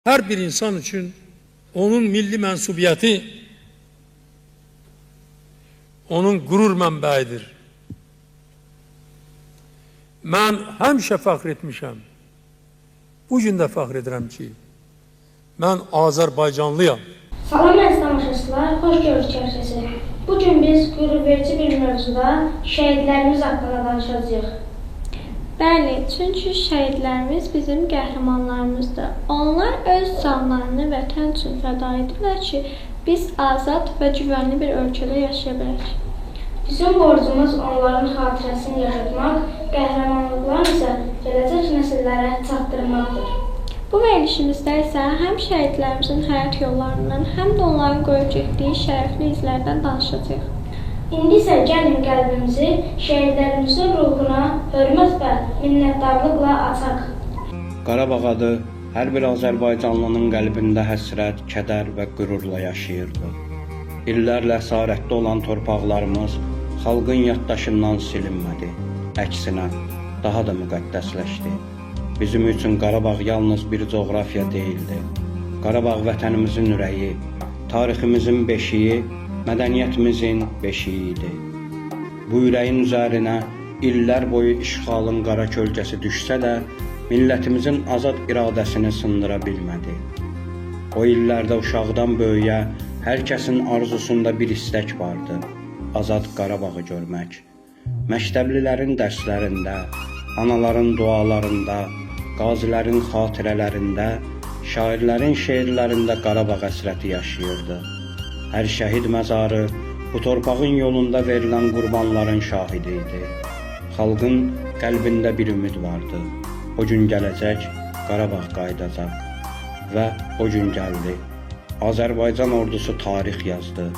Her bir insan için onun milli mensubiyeti, onun gurur mənbəyidir. Mən həmişə fəxr etmişəm. Bugün də fəxr edirəm ki, mən Azərbaycanlıyam. Salam əziz tamaşaçılar, xoş gördük herkese. Bugün biz qürur verici bir mövzuda şəhidlərimiz haqqında danışacağıq. Bəli, çünki şəhidlərimiz bizim qəhrəmanlarımızdır. Onlar öz canlarını vətən üçün fəda edirlər ki, biz azad və güvənli bir ölkədə yaşaya bilək. Bizim borcumuz onların xatirəsini yaşatmaq, qəhrəmanlıqlar isə gələcək nəsillərə çatdırmaqdır. Bu verilişimizdə isə həm şəhidlərimizin həyat yollarından, həm də onların qoyub getdiyi şərəfli izlərdən danışacağıq. İndi isə gəlin qəlbimizi şəhidlərimizin ruhuna hörmət və minnətdarlıqla açaq. Qarabağ adı hər bir Azərbaycanlının qəlbində həsrət, kədər və qürurla yaşayırdı. İllərlə əsarətdə olan torpaqlarımız xalqın yaddaşından silinmədi. Əksinə, daha da müqəddəsləşdi. Bizim üçün Qarabağ yalnız bir coğrafiya deyildi. Qarabağ vətənimizin ürəyi, tariximizin beşiyi, mədəniyyətimizin beşiyi idi. Bu ürəyin üzərinə illər boyu işğalın qara kölgəsi düşsə də, millətimizin azad iradəsini sındıra bilmədi. O illərdə uşaqdan böyüyə hər kəsin arzusunda bir istək vardı: azad Qarabağı görmək. Məktəblilərin dərslərində, anaların dualarında, qazilərin xatirələrində, şairlərin şeirlərində Qarabağ həsrəti yaşayırdı. Hər şəhid məzarı bu torpağın yolunda verilən qurbanların şahidi idi. Xalqın qəlbində bir ümid vardı. O gün gələcək, Qarabağ qayıdacaq. Və o gün gəldi. Azərbaycan ordusu tarix yazdı.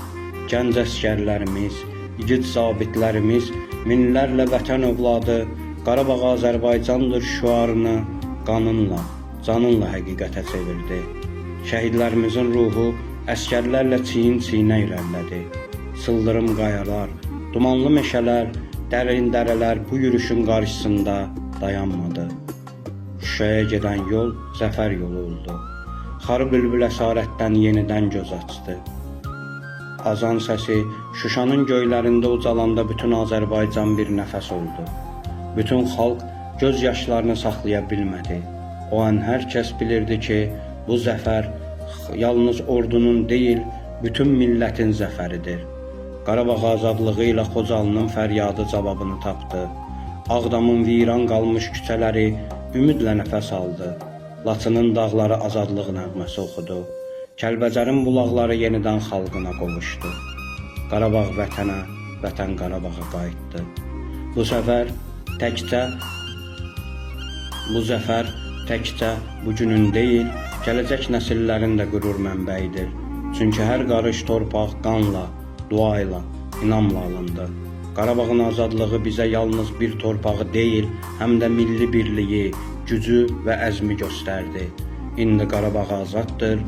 Gənc əskərlərimiz, igid zabitlərimiz, minlərlə vətən övladı Qarabağ Azərbaycandır şüarını qanınla, canınla həqiqətə çevirdi. Şəhidlərimizin ruhu əskərlərlə çiyin-çiyinə irəlilədi. Sıldırım qayalar, dumanlı meşələr, dərin dərələr bu yürüşün qarşısında dayanmadı. Şuşaya gedən yol zəfər yolu oldu. Xarı bülbül əsarətdən yenidən göz açdı. Azan səsi Şuşanın göylərində ucalanda bütün Azərbaycan bir nəfəs oldu. Bütün xalq göz yaşlarını saxlaya bilmədi. O an hər kəs bilirdi ki, bu zəfər yalnız ordunun deyil, bütün millətin zəfəridir. Qarabağ azadlığı ilə Xocalının fəryadı cavabını tapdı. Ağdamın viran qalmış küçələri ümidlə nəfəs aldı. Laçının dağları azadlıq nəğməsi oxudu. Kəlbəcərin bulaqları yenidən xalqına qovuşdu. Qarabağ vətənə, vətən Qarabağa qayıtdı. Bu zəfər təkcə bugünün deyil, gələcək nəsillərin də qürur mənbəyidir. Çünki hər qarış torpaq qanla, dua ilə, inamla alındı. Qarabağın azadlığı bizə yalnız bir torpağı deyil, həm də milli birliyi, gücü və əzmi göstərdi. İndi Qarabağ azaddır,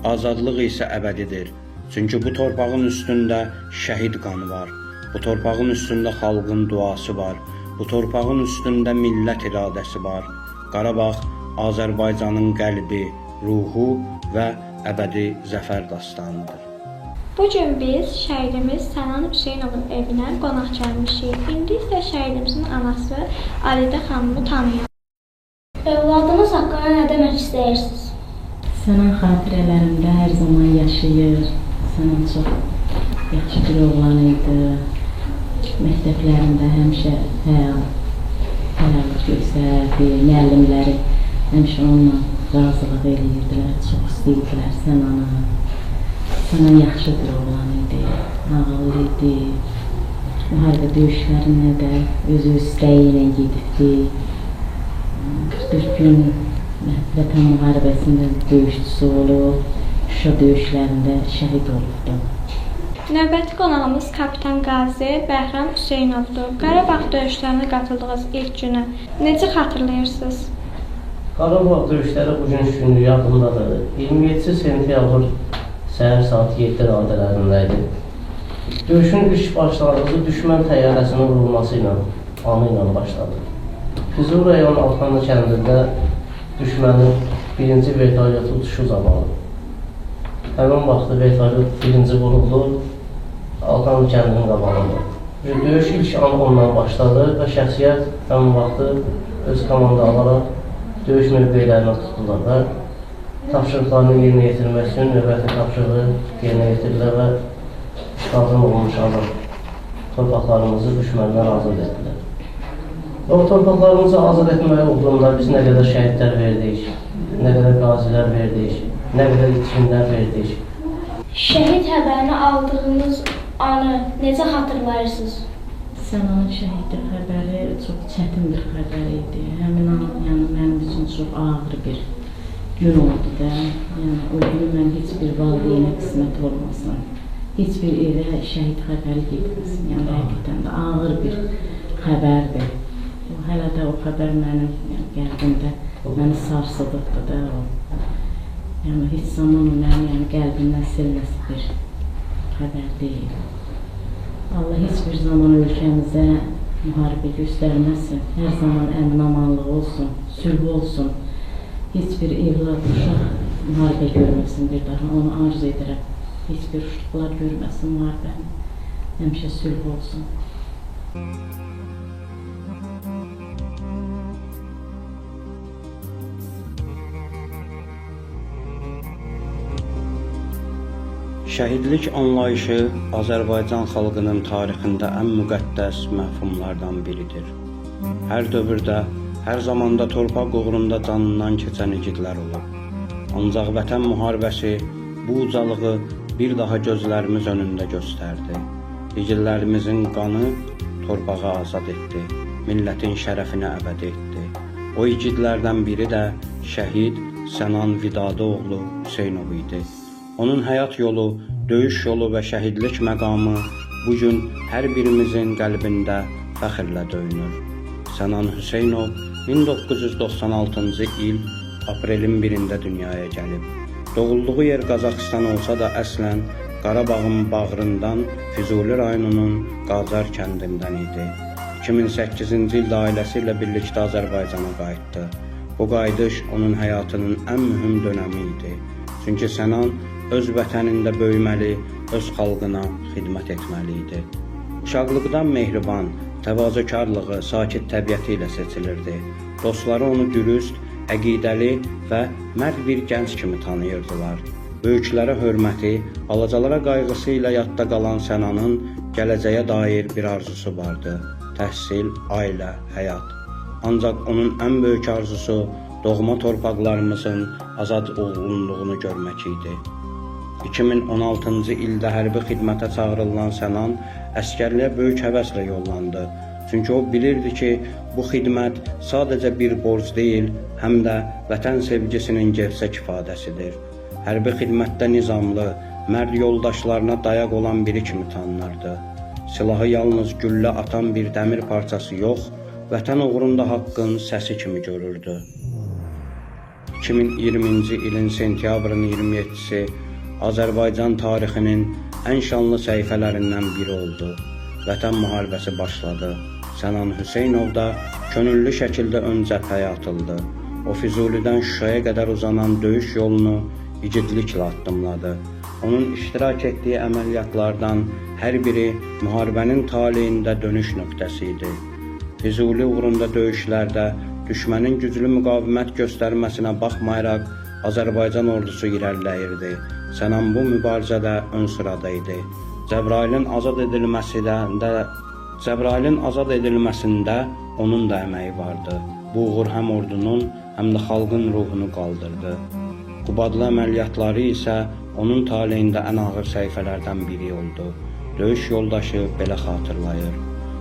azadlıq isə əbədidir. Çünki bu torpağın üstündə şəhid qanı var. Bu torpağın üstündə xalqın duası var. Bu torpağın üstündə millət iradəsi var. Qarabağ Azərbaycanın qəlbi, ruhu və əbədi zəfər dastanıdır. Bugün biz şəhidimiz Sənan Hüseynovun evinə qonaq gəlmişik. İndi isə şəhidimizin anası Alidə xanımı tanıyaq. Övladınız haqqında nə demək istəyirsiniz? Sənan xatirələrimdə hər zaman yaşayır. Sənan çox yaxşı bir oğlan idi. Məktəblərində həmişə fəaliyyət göstərdi. Müəllimləri həmişə onunla razılıq edirdilər, çox istəyirdilər Sənanı. Sənan yaxşı bir oğlan idi, ağıllı idi. Müharibə döyüşlərinə də özü istəyi ilə gedibdi. 40 gün Vətən müharibəsində döyüşçüsü olub, Şuşa döyüşlərində şəhid olubdu. Növbəti qonağımız kapitan qazi Bəhram Hüseynovdur. Qarabağ döyüşlərinə qatıldığınız ilk günü necə xatırlayırsınız? Qarabağ döyüşləri bugün günlük yadımdadır. 27 sentyabr səhər saat 7 radələrində idi. Döyüşün ilk başlanğıcı düşmən təyyarəsinin vurulması ilə, anı ilə başladı. Füzuli rayon Altanlı kəndində düşmənin birinci vertolyot uçuşu zamanı. Həmin vaxtı vertolyot birinci vuruldu, Altan kəndinin qabağında. Döyüş ilk an ondan başladı və şəxsiyyət həmin vaxtı öz komanda alaraq döyüş mövqelərini tutdular və tapşırıqlarını yerinə yetirmək üçün növbəti tapşırığı yerinə yetirdilər və işğaldan olmuş adam torpaqlarımızı düşməndən azad etdilər. O torpaqlarımızı azad etməyə olduğunda biz nə qədər şəhidlər verdik, nə qədər qazilər verdik, nə qədər itimlər verdik. Şəhid xəbərini aldığınız anı necə xatırlayırsınız? Sənanın şəhidlik xəbəri çox çətin bir xəbər idi. Həmin an yəni mənim üçün çox ağır bir gün oldu da. Yəni o gün mən heç bir valideynə qismət olmasın, heç bir evə şəhid xəbəri getməsin. Yəni həqiqətən də ağır bir xəbərdir. Hələ də o xəbər mənim qəlbimdə məni sarsıdıqdır da o. Yəni heç zaman o mənim qəlbimdən silinməsi bir xəbər deyil. Allah heç bir zaman ölkəmizə müharibə göstərməsin. Hər zaman əmin-amanlıq olsun, sülh olsun. Heç bir evlad, uşaq müharibə görməsin bir daha. Onu arzu edirəm. Heç bir uşaqlar görməsin müharibəni. Həmişə sülh olsun. Şəhidlik anlayışı Azərbaycan xalqının tarixində ən müqəddəs məfhumlardan biridir. Hər dövrdə, hər zamanda torpaq uğrunda canından keçən igidlər olub. Ancaq vətən müharibəsi bu ucalığı bir daha gözlərimiz önündə göstərdi. İgidlərimizin qanı torpağı azad etdi, millətin şərəfini əbəd etdi. O igidlərdən biri də şəhid Sənan Vidadıoğlu Hüseynov idi. Onun həyat yolu, döyüş yolu və şəhidlik məqamı bugün hər birimizin qəlbində fəxrlə döyünür. Sənan Hüseynov 1996-cı il aprelin 1-də dünyaya gəlib. Doğulduğu yer Qazaxıstan olsa da əslən Qarabağın bağrından Füzuli rayonunun Qacar kəndindən idi. 2008-ci ildə ailəsi ilə birlikdə Azərbaycana qayıtdı. Bu qayıdış onun həyatının ən mühüm dönəmi idi. Çünki Sənan öz vətənində böyüməli, öz xalqına xidmət etməli idi. Uşaqlıqdan mehriban, təvazökarlığı, sakit təbiəti ilə seçilirdi. Dostları onu dürüst, əqidəli və mərd bir gənc kimi tanıyırdılar. Böyüklərə hörməti, balacalara qayğısı ilə yadda qalan Sənanın gələcəyə dair bir arzusu vardı. Təhsil, ailə, həyat. Ancaq onun ən böyük arzusu doğma torpaqlarımızın azad olunduğunu görmək idi. 2016-cı ildə hərbi xidmətə çağırılan Sənan əskərliyə böyük həvəslə yollandı. Çünki o bilirdi ki, bu xidmət sadəcə bir borc deyil, həm də vətən sevgisinin gerçək ifadəsidir. Hərbi xidmətdə nizamlı, mərd yoldaşlarına dayaq olan biri kimi tanınırdı. Silahı yalnız güllə atan bir dəmir parçası yox, vətən uğrunda haqqın səsi kimi görürdü. 2020-ci ilin sentyabrın 27-si Azərbaycan tarixinin ən şanlı səhifələrindən biri oldu. Vətən müharibəsi başladı. Sənan Hüseynov da könüllü şəkildə ön cəbhəyə atıldı. O Füzulidən Şuşaya qədər uzanan döyüş yolunu igidliklə addımladı. Onun iştirak etdiyi əməliyyatlardan hər biri müharibənin taleyində dönüş nöqtəsi idi. Füzuli uğrunda döyüşlərdə düşmənin güclü müqavimət göstərməsinə baxmayaraq Azərbaycan ordusu irəliləyirdi. Sənan bu mübarizədə ön sırada idi. Cəbrayılın azad edilməsində onun da əməyi vardı. Bu uğur həm ordunun, həm də xalqın ruhunu qaldırdı. Qubadlı əməliyyatları isə onun taleyində ən ağır səhifələrdən biri oldu. Döyüş yoldaşı belə xatırlayır.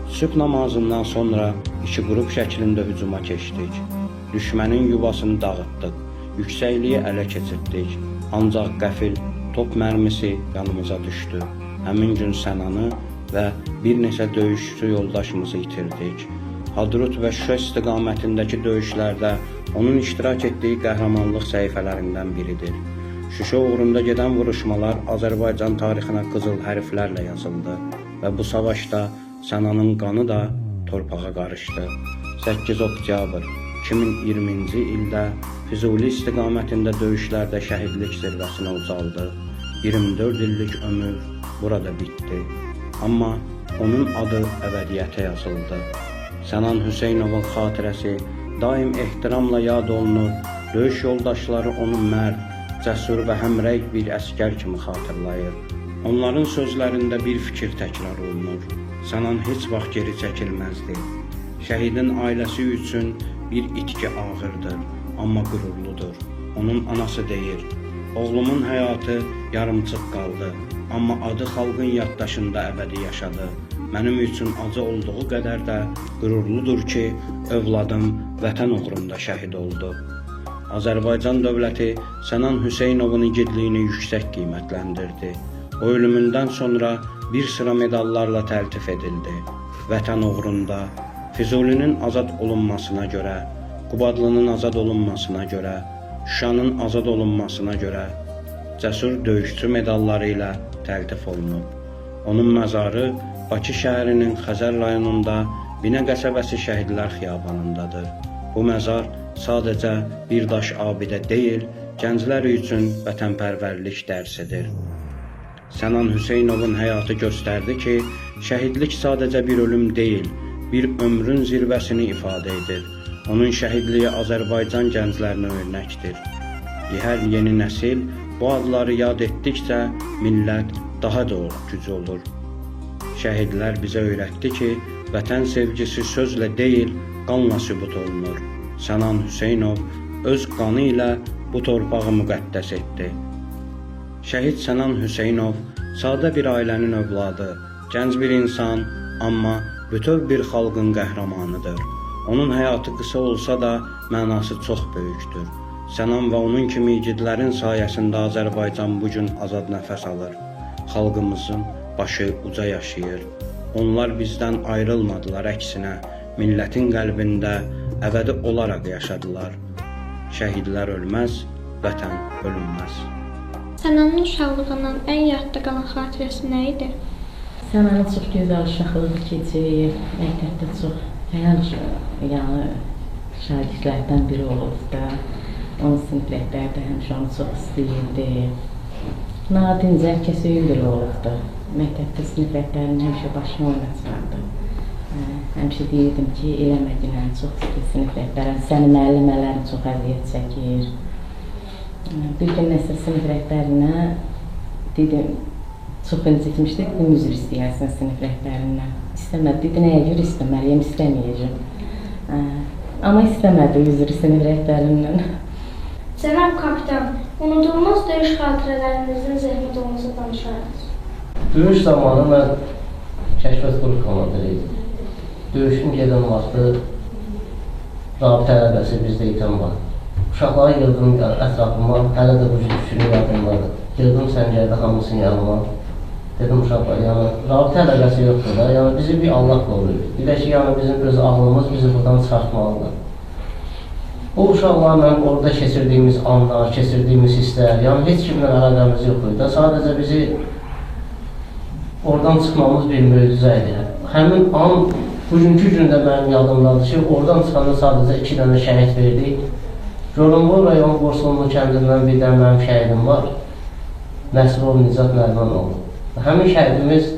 Sübh namazından sonra iki qrup şəklində hücuma keçdik. Düşmənin yuvasını dağıtdıq, yüksəkliyi ələ keçirtdik. Ancaq qəfil top mərmisi yanımıza düşdü. Həmin gün Sənanı və bir neçə döyüşçü yoldaşımızı itirdik. Hadrut və Şuşa istiqamətindəki döyüşlərdə onun iştirak etdiyi qəhrəmanlıq səhifələrindən biridir. Şuşa uğrunda gedən vuruşmalar Azərbaycan tarixinə qızıl hərflərlə yazıldı və bu savaşda Sənanın qanı da torpağa qarışdı. 8 oktyabr 2020-ci ildə Füzuli istiqamətində döyüşlərdə şəhidlik zirvəsinə ucaldı. 24 illik ömür burada bitdi. Amma onun adı əbədiyyətə yazıldı. Sənan Hüseynovun xatirəsi daim ehtiramla yad olunur. Döyüş yoldaşları onu mərd, cəsur və həmrəy bir əskər kimi xatırlayır. Onların sözlərində bir fikir təkrar olunur. Sənan heç vaxt geri çəkilməzdi. Şəhidin ailəsi üçün bir itki ağırdır, amma qürurludur. Onun anası deyir, oğlumun həyatı yarımçıq qaldı, amma adı xalqın yaddaşında əbədi yaşadı. Mənim üçün acı olduğu qədər də qürurludur ki, övladım vətən uğrunda şəhid oldu. Azərbaycan dövləti Sənan Hüseynovun igidliyini yüksək qiymətləndirdi. O ölümündən sonra bir sıra medallarla təltif edildi. Vətən uğrunda, Füzulinin azad olunmasına görə, Qubadlının azad olunmasına görə, Şuşanın azad olunmasına görə cəsur döyüşçü medalları ilə təltif olunub. Onun məzarı Bakı şəhərinin Xəzər rayonunda Binə qəsəbəsi Şəhidlər Xiyabanındadır. Bu məzar sadəcə bir daş abidə deyil, gənclər üçün vətənpərvərlik dərsidir. Sənan Hüseynovun həyatı göstərdi ki, şəhidlik sadəcə bir ölüm deyil, bir ömrün zirvəsini ifadə edir. Onun şəhidliyi Azərbaycan gənclərinə örnəkdir. Hər yeni nəsil bu adları yad etdikcə millət daha da güclü olur. Şəhidlər bizə öyrətdi ki, vətən sevgisi sözlə deyil, qanla sübut olunur. Sənan Hüseynov öz qanı ilə bu torpağı müqəddəs etdi. Şəhid Sənan Hüseynov sadə bir ailənin övladı, gənc bir insan, amma bütöv bir xalqın qəhrəmanıdır. Onun həyatı qısa olsa da mənası çox böyükdür. Sənan və onun kimi igidlərin sayəsində Azərbaycan bugün azad nəfəs alır. Xalqımızın başı uca yaşayır. Onlar bizdən ayrılmadılar, əksinə millətin qəlbində əbədi olaraq yaşadılar. Şəhidlər ölməz, vətən ölünməz. Sənanın uşaqlığından ən yadda qalan xatirəsi nə idi? Sənanın çox gözəl uşaqlığı keçir, məktəbdə çox fəal şagirdlərdən biri olurdu da. Onun sinif rəhbəri də həmişə onu çox istəyirdi. Nadin zərkəsöyün biri olurdu. Məktəbdə sinif rəhbərinin həmişə başını oynatırdı. Həmişə deyirdim ki, eləmədin, çox istəyir sinif rəhbərin, sənin müəllimələrin çox əziyyət çəkir. Bir gün nəsə sinif rəhbərinə dedim, çox incitmişdi, dedim, üzr istəyərsən sinif rəhbərindən. İstəmədi, dedi, nəyə görə istəməliyəm, istəməyəcəm. Amma istəmədi üzr sinif rəhbərindən. Cənab kapitan, unudulmaz döyüş xatirələrinizin zəhmət olmasa danışardınız. Döyüş zamanı mən kəşfiyyat qrup komandiri idim. Döyüşün gedən vaxtı rabitə ələbəsi bizdə itən var. Uşaqları yıldım ətrafıma, hələ də bu düşünü yadımdadır. Yıldım səngərdə hamısının yanıma. Dedim uşaqlar, yəni rabitə ələbəsi yoxdur da, yəni bizi bir Allah qoruyur. Bir də ki, yəni bizim öz ağlımız bizi buradan çıxartmalıdır. Bu uşaqlarla orada keçirdiyimiz anlar, keçirdiyimiz hisslər, yəni heç kimlə əlaqəmiz yox idi. Sadəcə bizi oradan çıxmamız bir möcüzə idi. Həmin an, bugünkü gündə mənim yadımdadır ki, oradan çıxanda sadəcə 2 dənə şəhid verdik. Gorunboy rayon Borsallı kəndindən bir dənə mənim şəhidim var. Nəsirov Nicat Nərmanoğlu. Həmin şəhidimiz,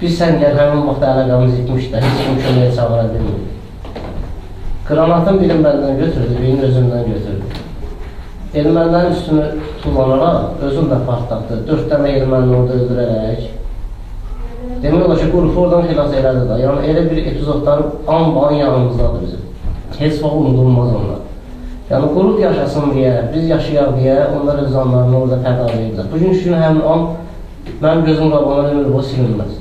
biz səngər həmin vaxtda əlaqəmiz itmişdi, heç kim köməyə çağıra bilmirdi. Qranatın birini məndən götürdü, birini özümdən götürdü. Ermənilərin üstünü tullanaraq özüm də partlatdı. 4 dənə erməni orada öldürərək. Demək olar ki, qrupu oradan xilas elədi da. Yəni elə bir epizodlar an yanımızdadır bizim. Heç vaxt unudulmaz onlar. Yəni qrup yaşasın deyə, biz yaşayaq deyə onlar öz anlarını orada fəda edirlər. Bugünkü gün həmin an mənim gözüm qabağına ömür boyu silinməz.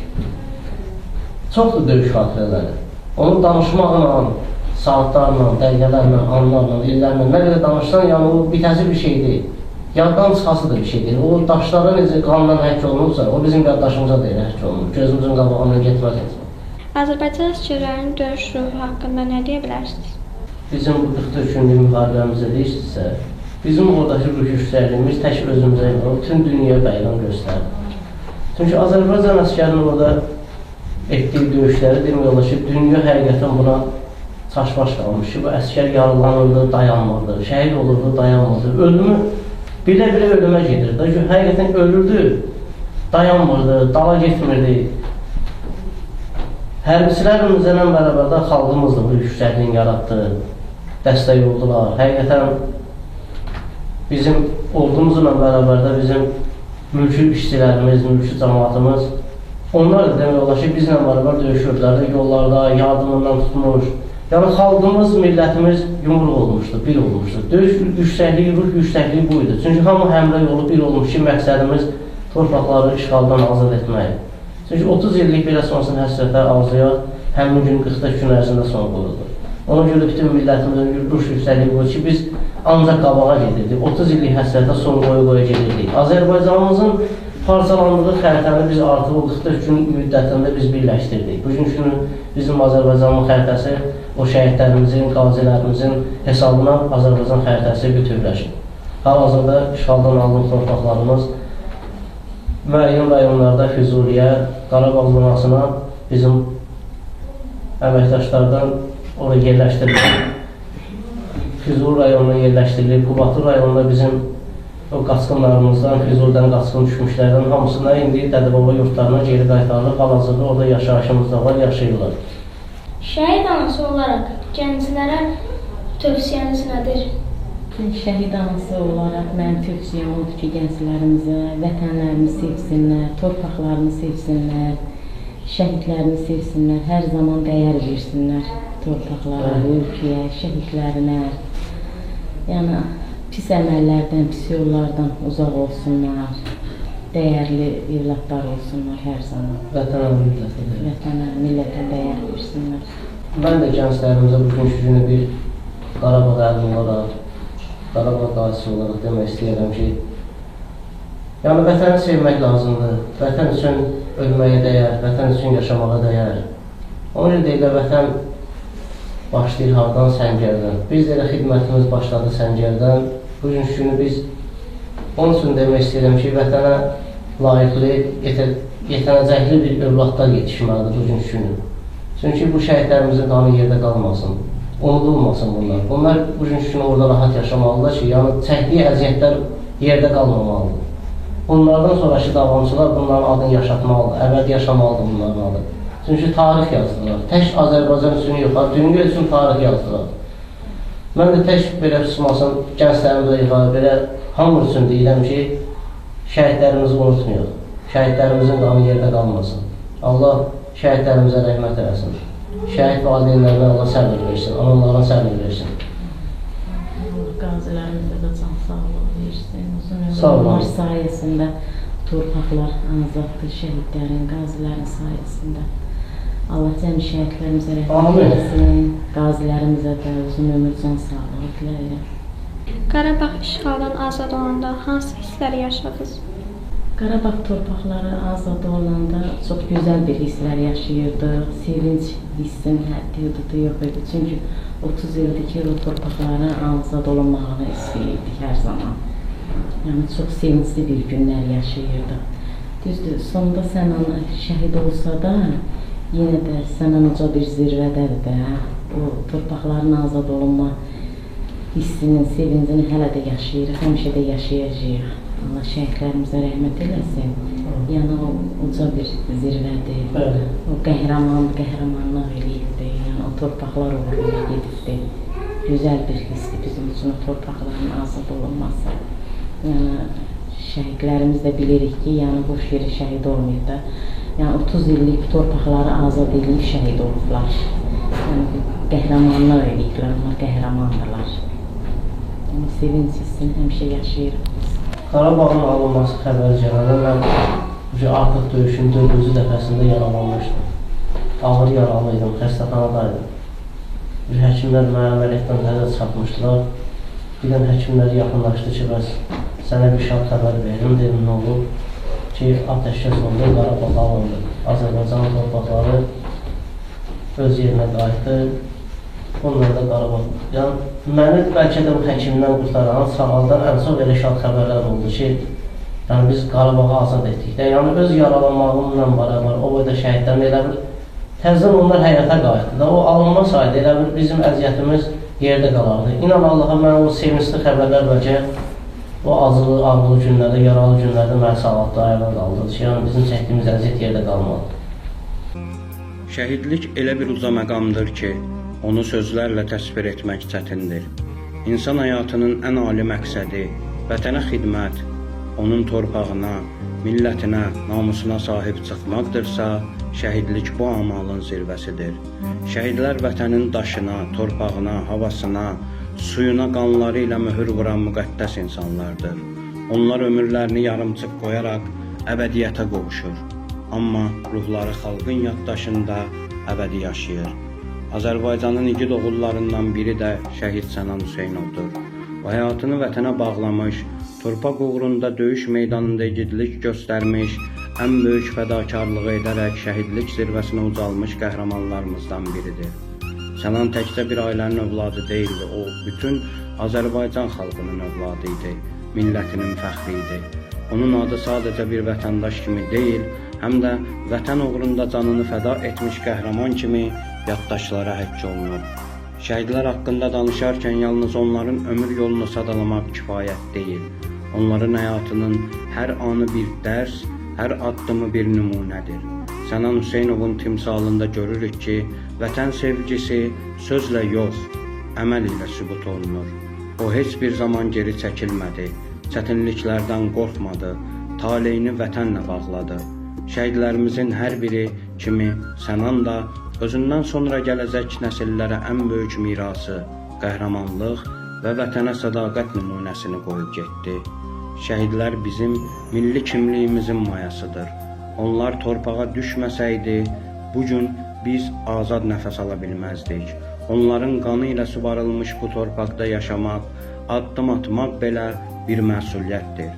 Çoxdur döyüş xatirələri. Onu danışmaqla, saatlarla, dəqiqələrlə, anlarla, illərlə nə qədər danışsan, yəni o bitəsi bir şey deyil. Yaddan çıxası da bir şey deyil. O daşlara necə qanla həkk olunursa, o bizim qardaşımıza da elə həkk olunur. Gözümüzün qabağından getməz etmə. Azərbaycan əsgərlərinin döyüş ruhu haqqında nə deyə bilərsiniz? Bizim bu 43 günlük müharibəmizdə deyirsinizsə, bizim oradakı ruh yüksəliyimiz tək özümüzə bütün dünyaya bəyran göstərdi. Çünki Azərbaycan əsgərinin orada etdiyi döyüşləri demək olar ki, dünya həqiqətən buna çaşbaş qalmış ki, bu əskər yaralanırdı, dayanmırdı, şəhid olurdu, dayanmırdı. Ölümü bilə-bilə ölümə gedirdi. Həqiqətən ölürdü, dayanmırdı, dala getmirdi. Hərbiçilərimizlə bərabər də xalqımız da bu yüksəkliyin yaratdı, dəstək oldular. Həqiqətən bizim ordumuzla bərabər də bizim mülki işçilərimiz, mülki cəmaatımız, onlar da demək olar ki, bizlə bərabər döyüşürdülər, yollarda, yardımından tutmuş. Yəni xalqımız, millətimiz yumruq olmuşdu, bir olmuşdu. Döyüş yüksəkliyi, ruh yüksəkliyi buydu. Çünki hamı həmrəy olub bir olmuş ki, məqsədimiz torpaqları işğaldan azad etmək. Çünki 30 illik belə sonsuz həsrətə arzuya həmin gün 45 gün ərzində son qoyuldu. Ona görə bütün millətimizin ruh yüksəkliyi buydu ki, biz ancaq qabağa gedirdik. 30 illik həsrətə son qoya gedirdik. Azərbaycanımızın parçalandığı xəritəni biz artıq o 44 gün müddətində biz birləşdirdik. Bugün günü bizim Azərbaycanın xəritəsi o şəhidlərimizin, qazilərimizin hesabına Azərbaycan xəritəsi bütövləşir. Hal-hazırda işğaldan aldığımız torpaqlarımız müəyyən rayonlarda Füzuliyə, Qarabağ zonasına bizim əməkdaşlardan oraya yerləşdirilib. Füzuli rayonuna yerləşdirilib, Qubadlı rayonunda bizim o qaçqınlarımızdan, Füzulidən qaçqın düşmüşlərdən hamısına indi Dədəbaba yurtlarına geri qaytarılıb, hal-hazırda orada yaşayışımızda var, yaşayırlar. Şəhid anası olaraq gənclərə tövsiyəniz nədir? Şəhid anası olaraq mənim tövsiyəm odur ki, gənclərimizə vətənlərini sevsinlər, torpaqlarını sevsinlər, şəhidlərini sevsinlər, hər zaman dəyər versinlər torpaqlara, ölkəyə, şəhidlərinə. Yəni, pis əməllərdən, pis yollardan uzaq olsunlar, dəyərli evlatlar olsunlar hər zaman. Vətənə, millətə. Vətənə, millətə dəyər versinlər. Mən də gənclərimizə bugünkü günü bir Qarabağ əlmi olaraq, Qarabağ qazisi olaraq demək istəyirəm ki, yəni vətəni sevmək lazımdır. Vətən üçün ölməyə dəyər, vətən üçün yaşamağa dəyər. Onun üçün deyirlər, vətən başlayır hardan? Səngərdən. Biz də elə xidmətimiz başladı Səngərdən. Bugünkü günü biz onun üçün demək istəyirəm ki, vətənə layiqli, yetənəcəkli bir övladlar yetişməlidir bugünkü günü. Çünki bu şəhidlərimizin qanı yerdə qalmasın, unudulmasın bunlar. Bunlar bugünkü günü orada rahat yaşamalıdır ki, yəni çəkdiyi əziyyətlər yerdə qalmamalıdır. Bunlardan sonraki davamçılar bunların adını yaşatmalıdır, əbədi yaşamalıdır bunların adı. Çünki tarix yazdılar. Tək Azərbaycan üçün yox, dünya üçün tarix yazdılar. Mən də tək belə tutmasın, gənclərimizə ifadə belə hamı üçün deyirəm ki, şəhidlərimizi unutmuyor. Şəhidlərimizin qanı yerdə qalmasın. Allah şəhidlərimizə rəhmət eləsin. Şəhid valideynlərinə Allah səbir versin, onların səbir versin. Allah qazilərimizə də can sağlığı versin. Sağ olun. Onlar sayəsində torpaqlar azaddır, şəhidlərin, qazilərin sayəsində. Allah cəmi şəhidlərimizə rəhmət eləsin, qazilərimizə də uzun ömür, can sağlığı diləyirəm. Qarabağ işğaldan azad olanda hansı hissləri yaşadınız? Qarabağ torpaqları azad olanda çox gözəl bir hisslər yaşayırdıq. Sevinç hissinin həddi hududu yox idi. Çünki 30 ildir ki, o torpaqların azad olunmağını istəyirdik hər zaman. Yəni, çox sevincli bir günlər yaşayırdıq. Düzdür, sonunda Sənan şəhid olsa da, yenə də Sənan uca bir zirvədədir də. O torpaqların azad olunma hissinin, sevincini hələ də yaşayırıq, həmişə də yaşayacağıq. Allah şəhidlərimizə rəhmət eləsin. Yəni, o uca bir zirvədir. O qəhrəmanlıq eləyirdi. Yəni, o torpaqlar uğruna gedibdi. Gözəl bir hissdir bizim üçün o torpaqların azad olunması. Yəni, şəhidlərimiz də bilirik ki, yəni, boş yeri şəhid olmayıb da. Yəni, 30 illik torpaqları azad edilib şəhid olublar. Yəni, qəhrəmanlıq eləyiblər, onlar qəhrəmandırlar. Yəni, sevinç hissini həmişə yaşayırıq. Qarabağın alınması xəbəri gələndə mən artıq döyüşün 4-cü dəfəsində yaralanmışdım. Ağır yaralıydım, xəstəxanadaydım. Həkimlər mənə əməliyyatdan hələ çatmışdılar. Bir də həkimlər yaxınlaşdı ki, bəs sənə bir şad xəbər verim, dedim, nə olur ki, atəşkəs oldu, Qarabağ alındı. Azərbaycan torpaqları öz yerinə qayıtdı. Onlar da Qarabağ. Yəni, məni bəlkə də bu həkimdən qurtaran, sağaldan ən çox elə şad xəbərlər oldu ki, yəni biz Qarabağı azad etdik də. Yəni, öz yaralanmağımla bərabər, o boyda şəhidlərin elə bir Təzədən onlar həyata qayıtdı. O alınmasaydı, elə bir bizim əziyyətimiz yerdə qalardı. İnan Allaha, mən o sevincli xəbərlər bəlkə o acılı, ağrılı günlərdə, yaralı günlərdə məni sağlatdı, ayağa qaldırdı ki, yəni bizim çəkdiyimiz əziyyət yerdə qalmalıdır. Şəhidlik elə bir uca məqamdır ki, onu sözlərlə təsvir etmək çətindir. İnsan həyatının ən ali məqsədi vətənə xidmət, onun torpağına, millətinə, namusuna sahib çıxmaqdırsa, şəhidlik bu amalın zirvəsidir. Şəhidlər vətənin daşına, torpağına, havasına, suyuna qanları ilə möhür vuran müqəddəs insanlardır. Onlar ömürlərini yarımçıq qoyaraq əbədiyyətə qovuşur. Amma ruhları xalqın yaddaşında əbədi yaşayır. Azərbaycanın igid oğullarından biri də şəhid Sənan Hüseynovdur. O həyatını vətənə bağlamış, torpaq uğrunda döyüş meydanında igidlik göstərmiş, ən böyük fədakarlığı edərək şəhidlik zirvəsinə ucalmış qəhrəmanlarımızdan biridir. Sənan təkcə bir ailənin övladı deyildi, o bütün Azərbaycan xalqının övladı idi, millətinin fəxri idi. Onun adı sadəcə bir vətəndaş kimi deyil, həm də vətən uğrunda canını fəda etmiş qəhrəman kimi yaddaşlara həkk olunur. Şəhidlər haqqında danışarkən yalnız onların ömür yolunu sadalamaq kifayət deyil. Onların həyatının hər anı bir dərs, hər addımı bir nümunədir. Sənan Hüseynovun timsalında görürük ki, vətən sevgisi sözlə yox, əməl ilə sübut olunur. O heç bir zaman geri çəkilmədi, çətinliklərdən qorxmadı, taleyini vətənlə bağladı. Şəhidlərimizin hər biri kimi Sənan da özündən sonra gələcək nəsillərə ən böyük mirası, qəhrəmanlıq və vətənə sədaqət nümunəsini qoyub getdi. Şəhidlər bizim milli kimliyimizin mayasıdır. Onlar torpağa düşməsəydi, bugün biz azad nəfəs ala bilməzdik. Onların qanı ilə suvarılmış bu torpaqda yaşamaq, addım atmaq belə bir məsuliyyətdir.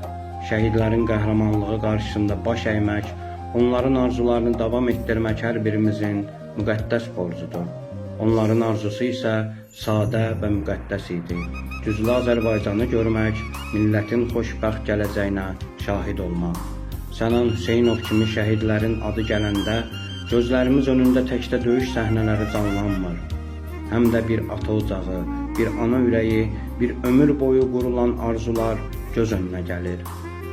Şəhidlərin qəhrəmanlığı qarşısında baş əymək, onların arzularını davam etdirmək hər birimizin müqəddəs borcudur. Onların arzusu isə sadə və müqəddəs idi. Güclü Azərbaycanı görmək, millətin xoşbəxt gələcəyinə şahid olmaq. Sənan Hüseynov kimi şəhidlərin adı gələndə gözlərimiz önündə təkcə döyüş səhnələri canlanmır. Həm də bir ata ocağı, bir ana ürəyi, bir ömür boyu qurulan arzular göz önünə gəlir.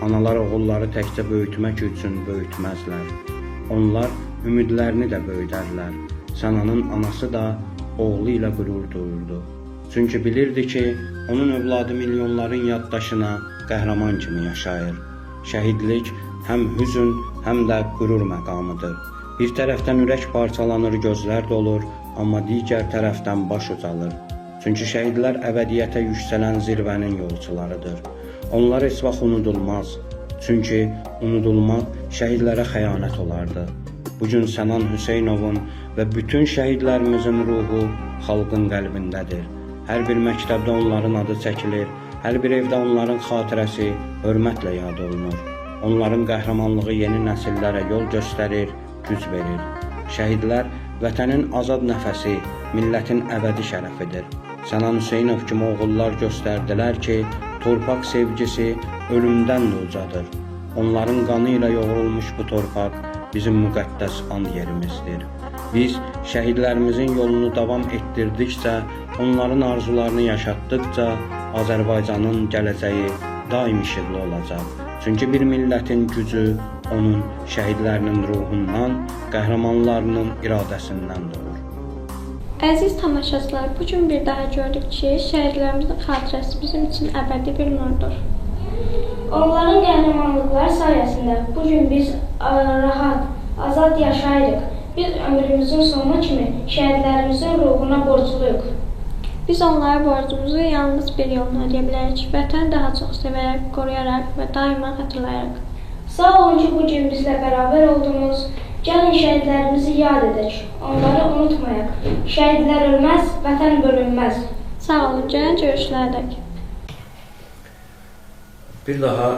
Analar oğulları təkcə böyütmək üçün böyütməzlər. Onlar ümidlərini də böyüdərlər. Sənanın anası da oğlu ilə qürur duyurdu. Çünki bilirdi ki, onun övladı milyonların yaddaşına qəhrəman kimi yaşayır. Şəhidlik həm hüzün, həm də qürur məqamıdır. Bir tərəfdən ürək parçalanır, gözlər dolur, amma digər tərəfdən baş ucalır. Çünki şəhidlər əbədiyyətə yüksələn zirvənin yolçularıdır. Onlar heç vaxt unudulmaz. Çünki unudulmaq şəhidlərə xəyanət olardı. Bugün Sənan Hüseynovun və bütün şəhidlərimizin ruhu xalqın qəlbindədir. Hər bir məktəbdə onların adı çəkilir, hər bir evdə onların xatirəsi hörmətlə yad olunur. Onların qəhrəmanlığı yeni nəsillərə yol göstərir, güc verir. Şəhidlər vətənin azad nəfəsi, millətin əbədi şərəfidir. Sənan Hüseynov kimi oğullar göstərdilər ki, torpaq sevgisi ölümdən də ucadır. Onların qanı ilə yoğrulmuş bu torpaq bizim müqəddəs an yerimizdir. Biz şəhidlərimizin yolunu davam etdirdikcə, onların arzularını yaşatdıqca Azərbaycanın gələcəyi daim işıqlı olacaq. Çünki bir millətin gücü onun şəhidlərinin ruhundan, qəhrəmanlarının iradəsindən doğur. Əziz tamaşaçılar, bugün bir daha gördük ki, şəhidlərimizin xatirəsi bizim üçün əbədi bir nurdur. Onların qəhrəmanlıqları sayəsində bugün biz rahat, azad yaşayırıq. Biz ömrümüzün sonuna kimi şəhidlərimizin ruhuna borcluyuq. Biz onlara borcumuzu yalnız bir yolla ödəyə bilərik. Vətəni daha çox sevərək, qoruyaraq və daima xatırlayaraq. Sağ olun ki, bugün bizlə bərabər oldunuz. Gəlin şəhidlərimizi yad edək, onları unutmayaq. Şəhidlər ölməz, vətən bölünməz. Sağ olun, gəlin görüşlərədək. Bir daha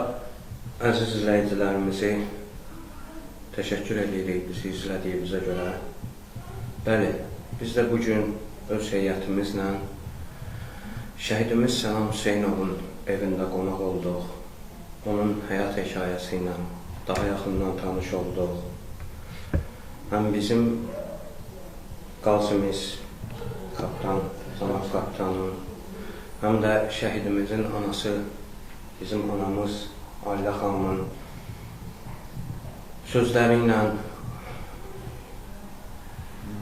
əziz izləyicilərimizi təşəkkür edirik bizi izlədiyimizə görə. Bəli, biz də bugün öz heyətimizlə şəhidimiz Sənan Hüseynovun evində qonaq olduq. Onun həyat hekayəsi ilə daha yaxından tanış olduq. Həm bizim qazimiz, kapitan, cənab kapitanın, həm də şəhidimizin anası, bizim anamız Ailə xanımın sözləri ilə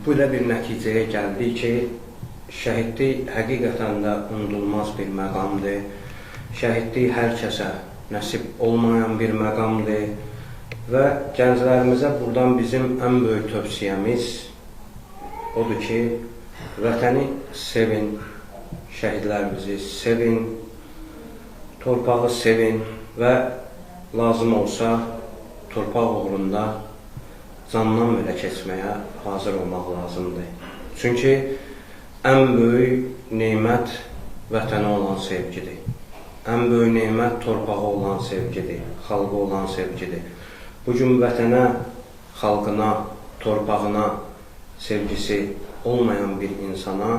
belə bir nəticəyə gəldi ki, şəhidlik həqiqətən də unudulmaz bir məqamdır. Şəhidlik hər kəsə nəsib olmayan bir məqamdır və gənclərimizə buradan bizim ən böyük tövsiyəmiz odur ki, vətəni sevin, şəhidlərimizi sevin, torpağı sevin və lazım olsa torpaq uğrunda candan belə keçməyə hazır olmaq lazımdır. Çünki ən böyük nemət vətənə olan sevgidir. Ən böyük nemət torpağa olan sevgidir, xalqa olan sevgidir. Bugün vətənə, xalqına, torpağına sevgisi olmayan bir insana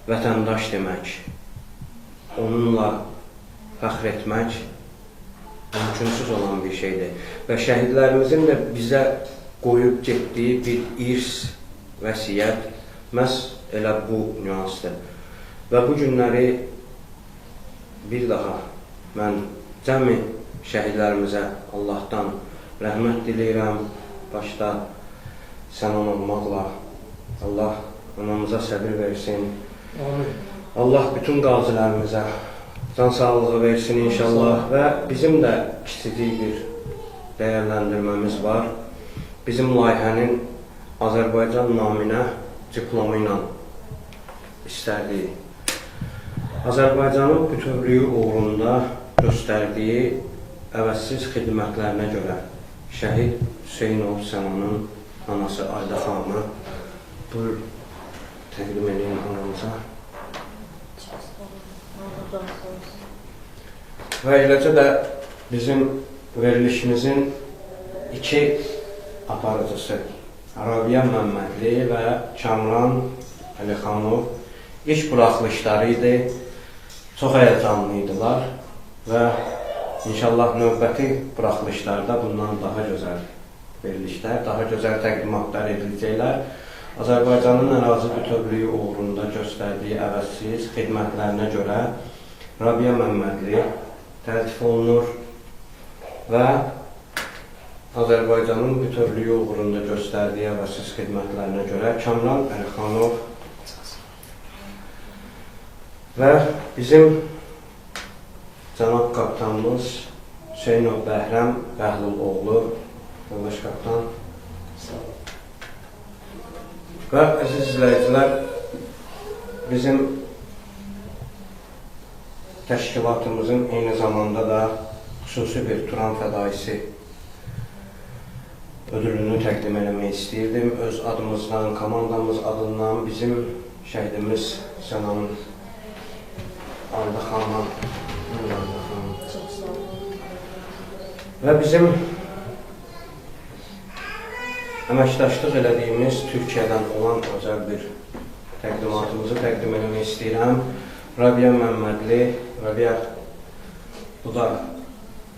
vətəndaş demək, onunla fəxr etmək mümkünsüz olan bir şeydir. Və şəhidlərimizin də bizə qoyub getdiyi bir irs, vəsiyyət məhz elə bu nüansdır. Və bu günləri bir daha mən cəmi şəhidlərimizə Allahdan rəhmət diləyirəm. Başda sənan olmaqla Allah anamıza səbir versin. Allah bütün qazilərimizə can sağlığı versin inşallah və bizim də kiçicik bir dəyərləndirməmiz var. Bizim layihənin Azərbaycan naminə diplomu ilə istərdik. Azərbaycanın bütövlüyü uğrunda göstərdiyi əvəzsiz xidmətlərinə görə şəhid Hüseynov Sənanın anası Ailə xanımı buyur təqdim edin anamıza. Və eləcə də bizim verilişimizin iki aparıcısı Rabiyə Məmmədli və Kamran Əlixanov ilk buraxılışları idi. Çox həyəcanlıydılar və inşallah növbəti buraxılışlarda bundan daha gözəl verilişlər, daha gözəl təqdimatlar ediləcəklər. Azərbaycanın ərazi bütövlüyü uğrunda göstərdiyi əvəzsiz xidmətlərinə görə Rabiyə Məmmədli təltif olunur və Azərbaycanın bütövlüyü uğrunda göstərdiyi əvəzsiz xidmətlərinə görə Kamran Əlixanov və bizim cənab kapitanımız Hüseynov Bəhrəm Bəhluloğlu, yoldaş kapitan. Və əziz izləyicilər, bizim təşkilatımızın eyni zamanda da xüsusi bir Turan fədaisi ödülünü təqdim eləmək istəyirdim. Öz adımızdan, komandamız adından bizim şəhidimiz Sənanın Ailə xanıma və bizim əməkdaşlıq elədiyimiz Türkiyədən olan özəl bir təqdimatımızı təqdim eləmək istəyirəm. Rabiyə Məmmədli, Rabiyə, bu da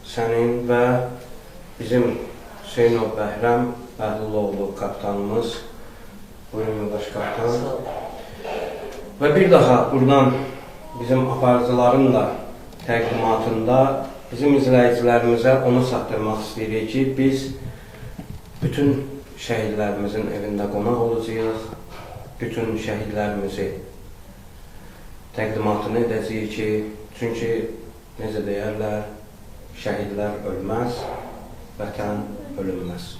sənin və bizim Hüseynov Bəhrəm Bəhluloğlu kapitanımız. Buyurun yoldaş kapitan. Və bir daha buradan bizim aparıcıların da təqdimatında bizim izləyicilərimizə onu çatdırmaq istəyirik ki, biz bütün şəhidlərimizin evində qonaq olacağıq, bütün şəhidlərimizi təqdimatını edəcəyik ki, çünki necə deyərlər, şəhidlər ölməz, vətən ölünməz.